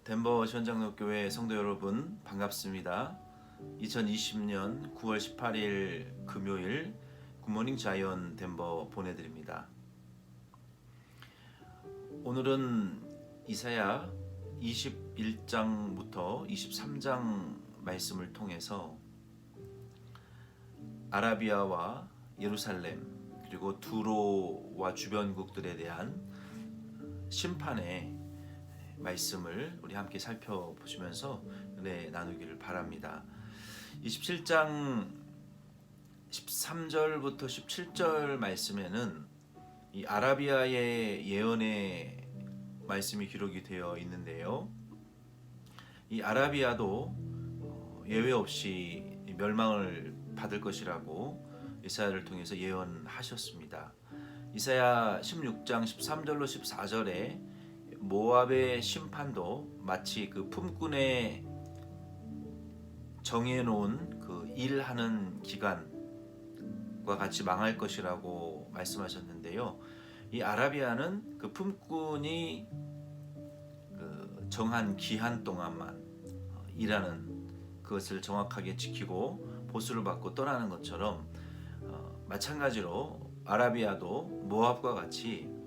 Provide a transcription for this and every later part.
덴버 시원장로교회 성도 여러분 반갑습니다. 2020년 9월 18일 금요일 굿모닝 자이언 덴버 보내드립니다. 오늘은 이사야 21장부터 23장 말씀을 통해서 아라비아와 예루살렘 그리고 두로와 주변국들에 대한 심판의 말씀을 우리 함께 살펴보시면서 은혜 나누기를 바랍니다. 27장 13절부터 17절 말씀에는 이 아라비아의 예언의 말씀이 기록이 되어 있는데요. 이 아라비아도 예외 없이 멸망을 받을 것이라고 이사야를 통해서 예언하셨습니다. 이사야 16장 13절로 14절에 모압의 심판도 마치 그 품꾼의 정해놓은 그 일하는 기간과 같이 망할 것이라고 말씀하셨는데요. 이 아라비아는 그 품꾼이 그 정한 기한 동안만 일하는 그것을 정확하게 지키고 보수를 받고 떠나는 것처럼 마찬가지로 아라비아도 모압과 같이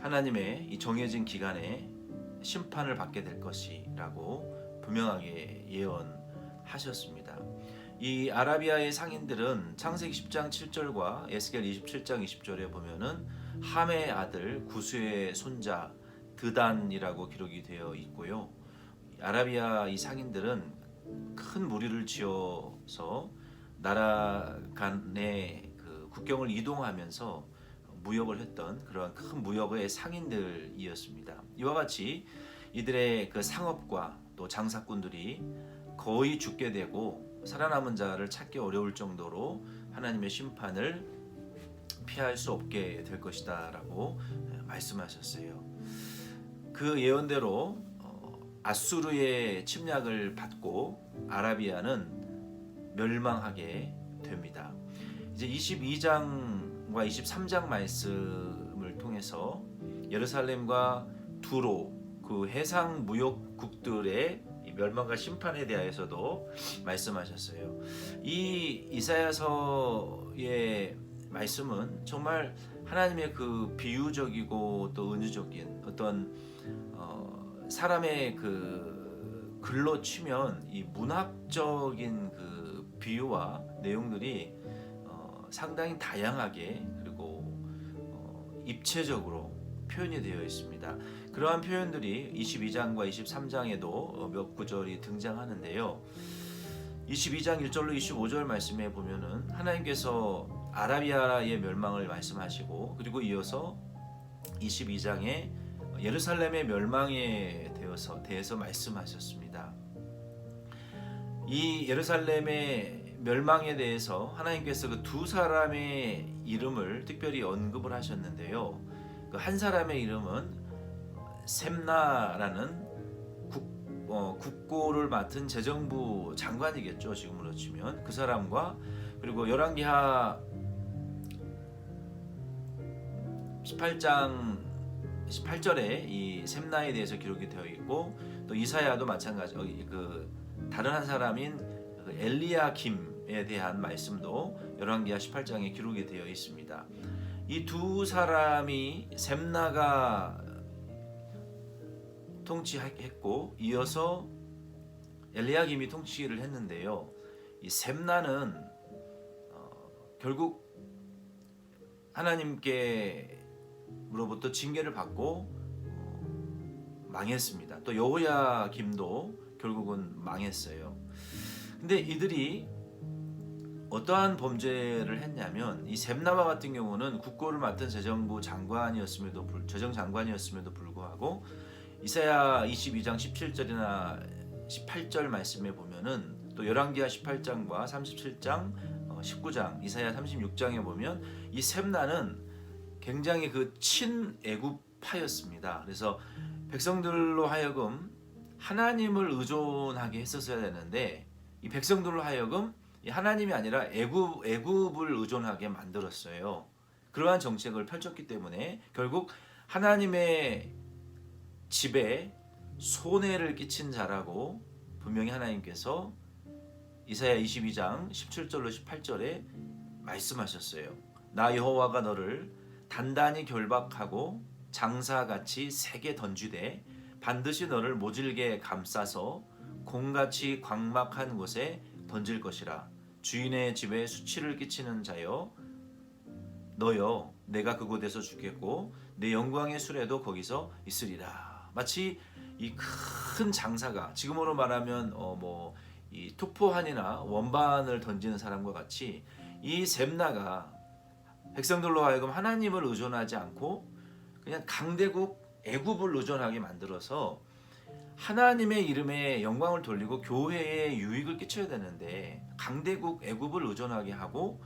하나님의 이 정해진 기간에 심판을 받게 될 것이라고 분명하게 예언하셨습니다. 이 아라비아의 상인들은 창세기 10장 7절과 에스겔 27장 20절에 보면은 함의 아들 구스의 손자 드단이라고 기록이 되어 있고요. 아라비아 이 상인들은 큰 무리를 지어서 나라 간의 그 국경을 이동하면서 무역을 했던 그러한 큰 무역의 상인들이었습니다. 이와 같이 이들의 그 상업과 또 장사꾼들이 거의 죽게 되고 살아남은 자를 찾기 어려울 정도로 하나님의 심판을 피할 수 없게 될 것이다 라고 말씀하셨어요. 그 예언대로 아수르의 침략을 받고 아라비아는 멸망하게 됩니다. 이제 22장과 23장 말씀을 통해서 예루살렘과 두로 그 해상 무역국들의 멸망과 심판에 대하여서도 말씀하셨어요. 이 이사야서의 말씀은 정말 하나님의 그 비유적이고 또 은유적인 어떤 사람의 그 글로 치면 이 문학적인 그 비유와 내용들이 상당히 다양하게 그리고 입체적으로 표현이 되어 있습니다. 그러한 표현들이 22장과 23장에도 몇 구절이 등장하는데요. 22장 1절로 25절 말씀에 보면은 하나님께서 아라비아의 멸망을 말씀하시고 그리고 이어서 22장에 예루살렘의 멸망에 대해서 말씀하셨습니다. 이 예루살렘의 멸망에 대해서 하나님께서 그 두 사람의 이름을 특별히 언급을 하셨는데요. 그 한 사람의 이름은 셈나라는 국고를 맡은 재정부 장관이겠죠. 지금으로 치면 그 사람과 그리고 열왕기하 18장 18절에 이 셈나에 대해서 기록이 되어 있고 또 이사야도 마찬가지 그 다른 한 사람인 엘리야김에 대한 말씀도 열왕기하 18장에 기록이 되어 있습니다. 이 두 사람이 셈나가 통치했고 이어서 엘리야김이 통치를 했는데요. 이 셈나는 결국 하나님께로부터 징계를 받고 망했습니다. 또 여호야김도 결국은 망했어요. 근데 이들이 어떠한 범죄를 했냐면 이 셈나와 같은 경우는 국고를 맡은 재정장관이었음에도 불구하고 이사야 22장 17절이나 18절 말씀에 보면은 또 열왕기하 18장과 37장 19장 이사야 36장에 보면 이 셈나는 굉장히 그 친애굽파였습니다. 그래서 백성들로 하여금 하나님을 의존하게 했었어야 되는데 이 백성들로 하여금 하나님이 아니라 애굽을 의존하게 만들었어요. 그러한 정책을 펼쳤기 때문에 결국 하나님의 집에 손해를 끼친 자라고 분명히 하나님께서 이사야 22장 17절로 18절에 말씀하셨어요. 나 여호와가 너를 단단히 결박하고 장사같이 세게 던지되 반드시 너를 모질게 감싸서 공같이 광막한 곳에 던질 것이라. 주인의 집에 수치를 끼치는 자여 너여 내가 그곳에서 죽겠고 내 영광의 수레도 거기서 있으리라. 마치 이 큰 장사가 지금으로 말하면 이 투포환이나 원반을 던지는 사람과 같이 이 셈나가 백성들로 하여금 하나님을 의존하지 않고 그냥 강대국 애굽을 의존하게 만들어서 하나님의 이름에 영광을 돌리고 교회에 유익을 끼쳐야 되는데 강대국 애굽을 의존하게 하고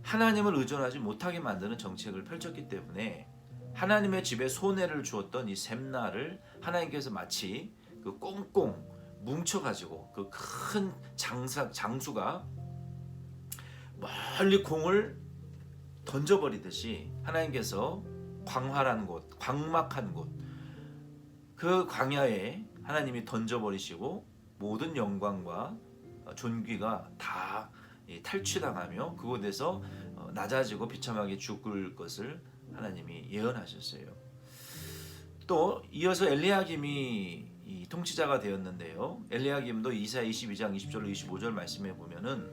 하나님을 의존하지 못하게 만드는 정책을 펼쳤기 때문에 하나님의 집에 손해를 주었던 이 셈나를 하나님께서 마치 그 꽁꽁 뭉쳐가지고 그 큰 장수가 멀리 공을 던져버리듯이 하나님께서 광활한 곳, 광막한 곳, 그 광야에 하나님이 던져버리시고 모든 영광과 존귀가 다 탈취당하며 그곳에서 낮아지고 비참하게 죽을 것을 하나님이 예언하셨어요. 또 이어서 엘리야김이 이 통치자가 되었는데요. 엘리야김도 이사야 22장 20절로 25절 말씀에 보면은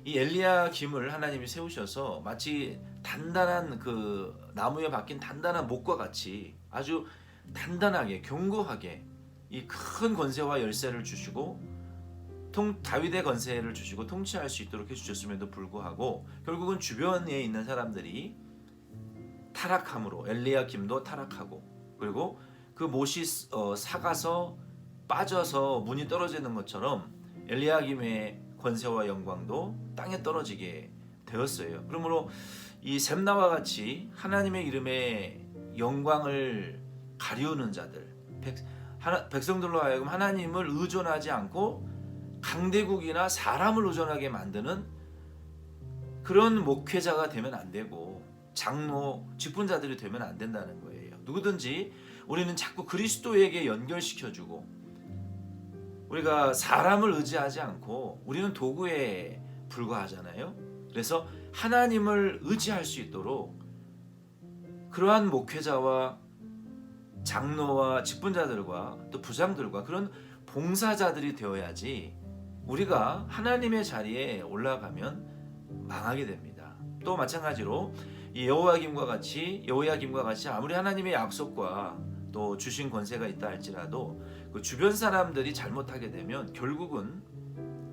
이 엘리야김을 하나님이 세우셔서 마치 단단한 그 나무에 박힌 단단한 목과 같이 아주 단단하게 견고하게 이 큰 권세와 열쇠를 주시고 다윗의 권세를 주시고 통치할 수 있도록 해주셨음에도 불구하고 결국은 주변에 있는 사람들이 타락함으로 엘리야김도 타락하고 그리고 그 못이 삭아서 빠져서 문이 떨어지는 것처럼 엘리야김의 권세와 영광도 땅에 떨어지게 되었어요. 그러므로 이 셈나와 같이 하나님의 이름에 영광을 가리우는 자들, 백성들로 하여금 하나님을 의존하지 않고 강대국이나 사람을 의존하게 만드는 그런 목회자가 되면 안 되고 장로, 직분자들이 되면 안 된다는 거예요. 누구든지 우리는 자꾸 그리스도에게 연결시켜주고 우리가 사람을 의지하지 않고 우리는 도구에 불과하잖아요. 그래서 하나님을 의지할 수 있도록 그러한 목회자와 장로와 직분자들과 또 부장들과 그런 봉사자들이 되어야지 우리가 하나님의 자리에 올라가면 망하게 됩니다. 또 마찬가지로 이 여호야김과 같이 아무리 하나님의 약속과 또 주신 권세가 있다 할지라도 그 주변 사람들이 잘못하게 되면 결국은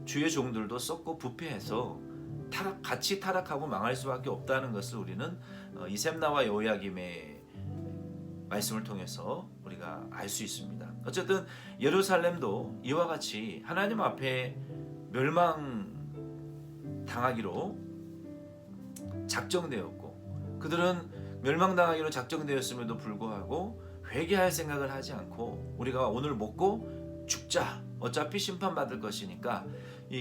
주의 종들도 썩고 부패해서 같이 타락하고 망할 수밖에 없다는 것을 우리는 이 셈나와 여호야김의 말씀을 통해서 우리가 알 수 있습니다. 어쨌든 예루살렘도 이와 같이 하나님 앞에 멸망당하기로 작정되었고 그들은 멸망당하기로 작정되었음에도 불구하고 회개할 생각을 하지 않고 우리가 오늘 먹고 죽자 어차피 심판받을 것이니까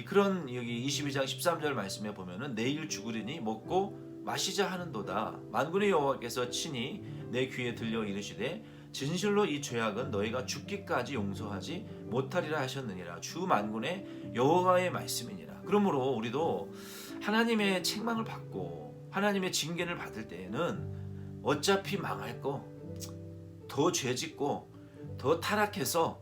그런 여기 22장 13절 말씀에 보면은 내일 죽으리니 먹고 마시자 하는도다. 만군의 여호와께서 친히 내 귀에 들려 이르시되 진실로 이 죄악은 너희가 죽기까지 용서하지 못하리라 하셨느니라. 주 만군의 여호와의 말씀이니라. 그러므로 우리도 하나님의 책망을 받고 하나님의 징계를 받을 때에는 어차피 망할 거 더 죄짓고 더 타락해서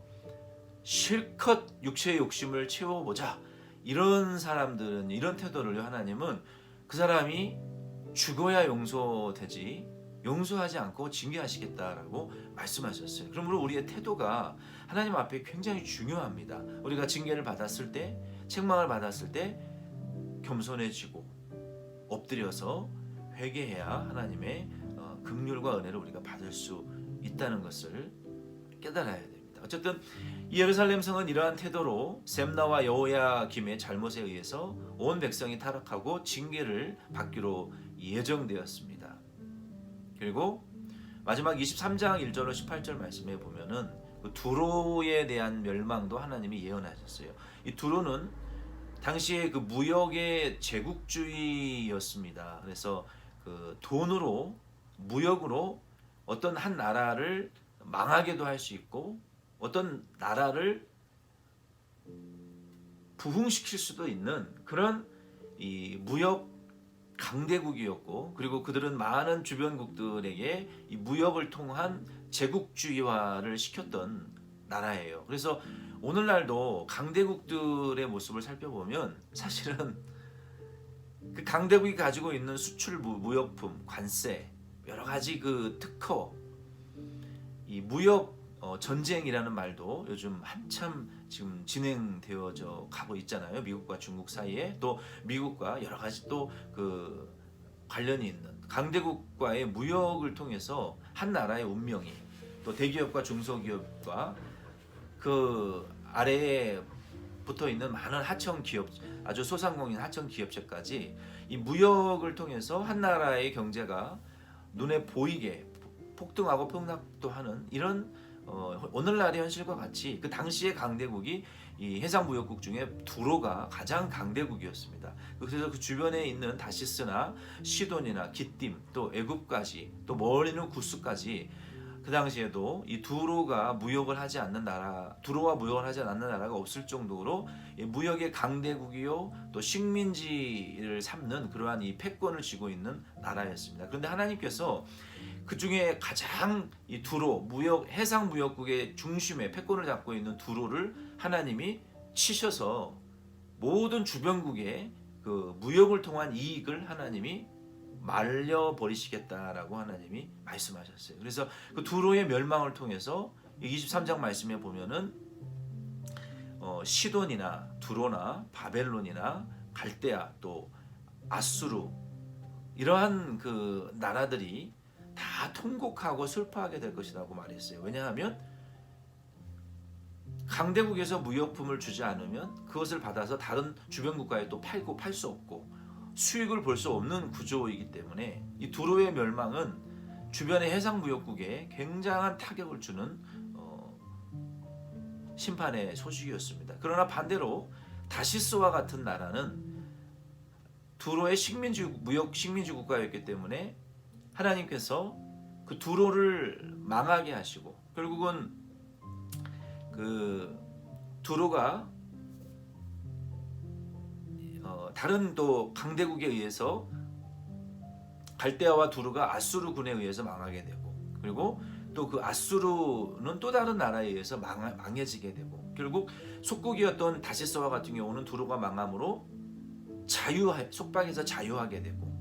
실컷 육체의 욕심을 채워보자. 이런 사람들은 이런 태도를 하나님은 그 사람이 죽어야 용서되지 용서하지 않고 징계하시겠다라고 말씀하셨어요. 그러므로 우리의 태도가 하나님 앞에 굉장히 중요합니다. 우리가 징계를 받았을 때 책망을 받았을 때 겸손해지고 엎드려서 회개해야 하나님의 긍휼과 은혜를 우리가 받을 수 있다는 것을 깨달아야 됩니다. 어쨌든 이 예루살렘 성은 이러한 태도로 셈나와 여호야김의 잘못에 의해서 온 백성이 타락하고 징계를 받기로 예정되었습니다. 그리고 마지막 23장 1절로 18절 말씀에 보면은 그 두로에 대한 멸망도 하나님이 예언하셨어요. 이 두로는 당시에 그 무역의 제국주의였습니다. 그래서 그 돈으로 무역으로 어떤 한 나라를 망하게도 할 수 있고 어떤 나라를 부흥시킬 수도 있는 그런 이 무역 강대국이었고, 그리고 그들은 많은 주변국들에게 이 무역을 통한 제국주의화를 시켰던 나라예요. 그래서 오늘날도 강대국들의 모습을 살펴보면 사실은 그 강대국이 가지고 있는 수출 무역품, 관세, 여러 가지 그 특허, 이 무역 전쟁이라는 말도 요즘 한참 지금 진행되어져 가고 있잖아요. 미국과 중국 사이에, 또 미국과 여러 가지 또 그 관련이 있는 강대국과의 무역을 통해서 한 나라의 운명이, 또 대기업과 중소기업과 그 아래에 붙어 있는 많은 하청 기업, 아주 소상공인 하청 기업체까지 이 무역을 통해서 한 나라의 경제가 눈에 보이게 폭등하고 폭락도 하는 이런 오늘날의 현실과 같이 그 당시의 강대국이 이 해상무역국 중에 두로가 가장 강대국이었습니다. 그래서 그 주변에 있는 다시스나 시돈이나 기띔, 또 애굽까지, 또 멀리는 구스까지 그 당시에도 이 두로가 무역을 하지 않는 나라, 두로와 무역을 하지 않는 나라가 없을 정도로 무역의 강대국이요, 또 식민지를 삼는 그러한 이 패권을 쥐고 있는 나라였습니다. 그런데 하나님께서 그 중에 가장 이 두로, 무역, 해상 무역국의 중심에 패권을 잡고 있는 두로를 하나님이 치셔서 모든 주변국의 그 무역을 통한 이익을 하나님이 말려버리시겠다라고 하나님이 말씀하셨어요. 그래서 그 두로의 멸망을 통해서 23장 말씀에 보면은 시돈이나 두로나 바벨론이나 갈대아, 또 아수르, 이러한 그 나라들이 다 통곡하고 슬퍼하게 될 것이라고 말했어요. 왜냐하면 강대국에서 무역품을 주지 않으면 그것을 받아서 다른 주변 국가에 또 팔고 팔 수 없고 수익을 볼 수 없는 구조이기 때문에 이 두로의 멸망은 주변의 해상무역국에 굉장한 타격을 주는 심판의 소식이었습니다. 그러나 반대로 다시스와 같은 나라는 두로의 무역 식민지 국가였기 때문에 하나님께서 그 두로를 망하게 하시고, 결국은 그 두로가 다른 또 강대국에 의해서 갈대아와 두로가 아수르군에 의해서 망하게 되고, 그리고 또 그 아수르는 또 다른 나라에 의해서 망해지게 되고, 결국 속국이었던 다시스와 같은 경우는 두로가 망함으로 속박에서 자유하게 되고,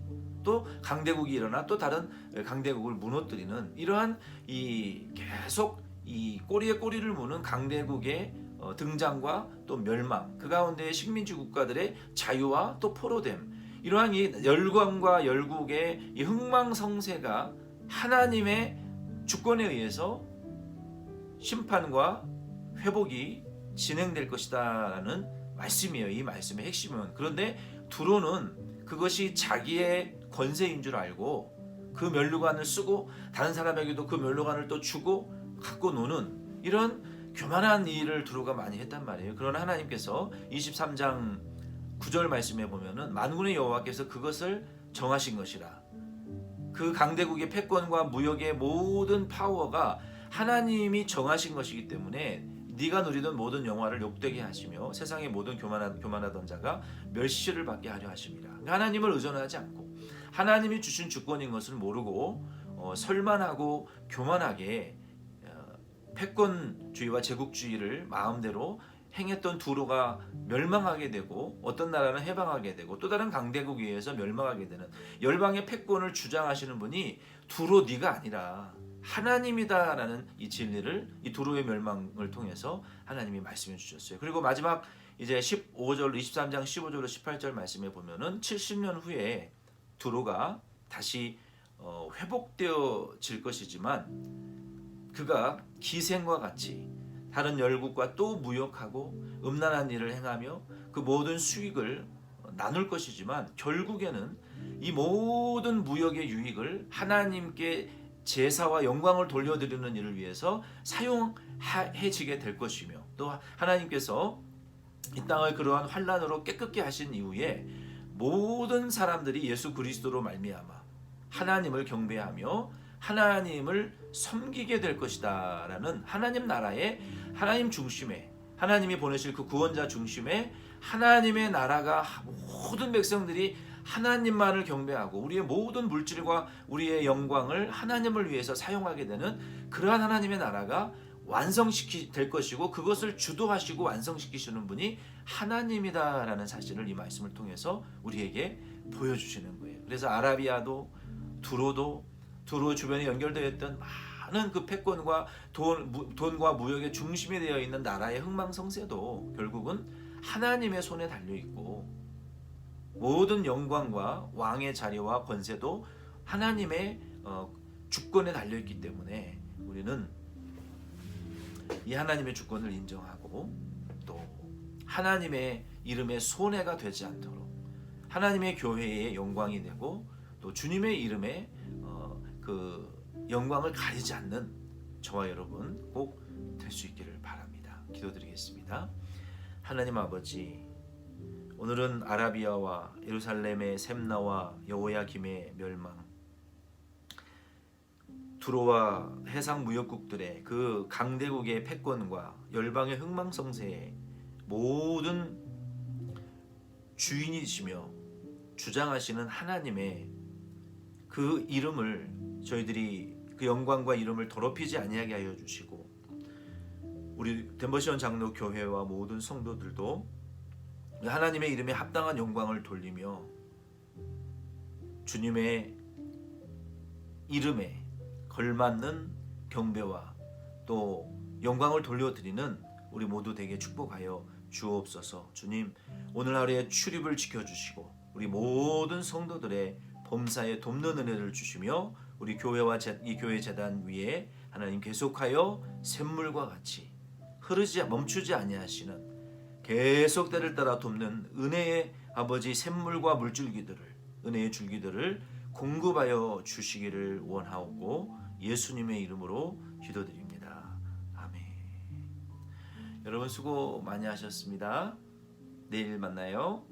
또 강대국이 일어나 또 다른 강대국을 무너뜨리는 이러한 이 계속 이 꼬리에 꼬리를 무는 강대국의 등장과 또 멸망, 그 가운데 식민지 국가들의 자유와 또 포로됨, 이러한 이 열광과 열국의 이 흥망성쇠가 하나님의 주권에 의해서 심판과 회복이 진행될 것이다라는 말씀이에요. 이 말씀의 핵심은. 그런데 두로는 그것이 자기의 권세인 줄 알고 그 면류관을 쓰고 다른 사람에게도 그 면류관을 또 주고 갖고 노는 이런 교만한 일을 두로가 많이 했단 말이에요. 그러나 하나님께서 23장 9절 말씀에 보면은 만군의 여호와께서 그것을 정하신 것이라. 그 강대국의 패권과 무역의 모든 파워가 하나님이 정하신 것이기 때문에 네가 누리던 모든 영화를 욕되게 하시며 세상의 모든 교만하던 자가 멸시를 받게 하려 하십니다. 하나님을 의존하지 않고 하나님이 주신 주권인 것을 모르고 설만하고 교만하게 패권주의와 제국주의를 마음대로 행했던 두로가 멸망하게 되고, 어떤 나라는 해방하게 되고 또 다른 강대국에 의해서 멸망하게 되는 열방의 패권을 주장하시는 분이 두로 네가 아니라 하나님이다라는 이 진리를 이 두로의 멸망을 통해서 하나님이 말씀해 주셨어요. 그리고 마지막 이제 15절 23장 15절로 18절 말씀에 보면은 70년 후에 두로가 다시 회복되어질 것이지만 그가 기생과 같이 다른 열국과 또 무역하고 음란한 일을 행하며 그 모든 수익을 나눌 것이지만 결국에는 이 모든 무역의 유익을 하나님께 제사와 영광을 돌려드리는 일을 위해서 사용해지게 될 것이며, 또 하나님께서 이 땅을 그러한 환난으로 깨끗게 하신 이후에 모든 사람들이 예수 그리스도로 말미암아 하나님을 경배하며 하나님을 섬기게 될 것이다라는 하나님 나라의 하나님 중심에 하나님이 보내실 그 구원자 중심에 하나님의 나라가 모든 백성들이 하나님만을 경배하고 우리의 모든 물질과 우리의 영광을 하나님을 위해서 사용하게 되는 그러한 하나님의 나라가 될 것이고 그것을 주도하시고 완성시키시는 분이 하나님이다라는 사실을 이 말씀을 통해서 우리에게 보여주시는 거예요. 그래서 아라비아도 두로 주변에 연결되어 있던 많은 그 패권과 돈과 무역의 중심이 되어 있는 나라의 흥망성쇠도 결국은 하나님의 손에 달려 있고 모든 영광과 왕의 자리와 권세도 하나님의 주권에 달려 있기 때문에 우리는 이 하나님의 주권을 인정하고 또 하나님의 이름에 손해가 되지 않도록 하나님의 교회의 영광이 되고 또 주님의 이름에 그 영광을 가리지 않는 저와 여러분 꼭 될 수 있기를 바랍니다. 기도드리겠습니다. 하나님 아버지, 오늘은 아라비아와 예루살렘의 셈나와 여호야김의 멸망, 두로와 해상 무역국들의 그 강대국의 패권과 열방의 흥망성쇠의 모든 주인이시며 주장하시는 하나님의 그 이름을 저희들이 그 영광과 이름을 더럽히지 아니하게 하여 주시고 우리 덴버시온 장로 교회와 모든 성도들도 하나님의 이름에 합당한 영광을 돌리며 주님의 이름에 걸맞는 경배와 또 영광을 돌려드리는 우리 모두 되게 축복하여 주옵소서. 주님, 오늘 하루의 출입을 지켜주시고 우리 모든 성도들의 범사에 돕는 은혜를 주시며 우리 교회와 이 교회 재단 위에 하나님 계속하여 샘물과 같이 멈추지 아니하시는 계속 때를 따라 돕는 은혜의 아버지 샘물과 물줄기들을 은혜의 줄기들을 공급하여 주시기를 원하오고 예수님의 이름으로 기도드립니다. 아멘. 여러분 수고 많이 하셨습니다. 내일 만나요.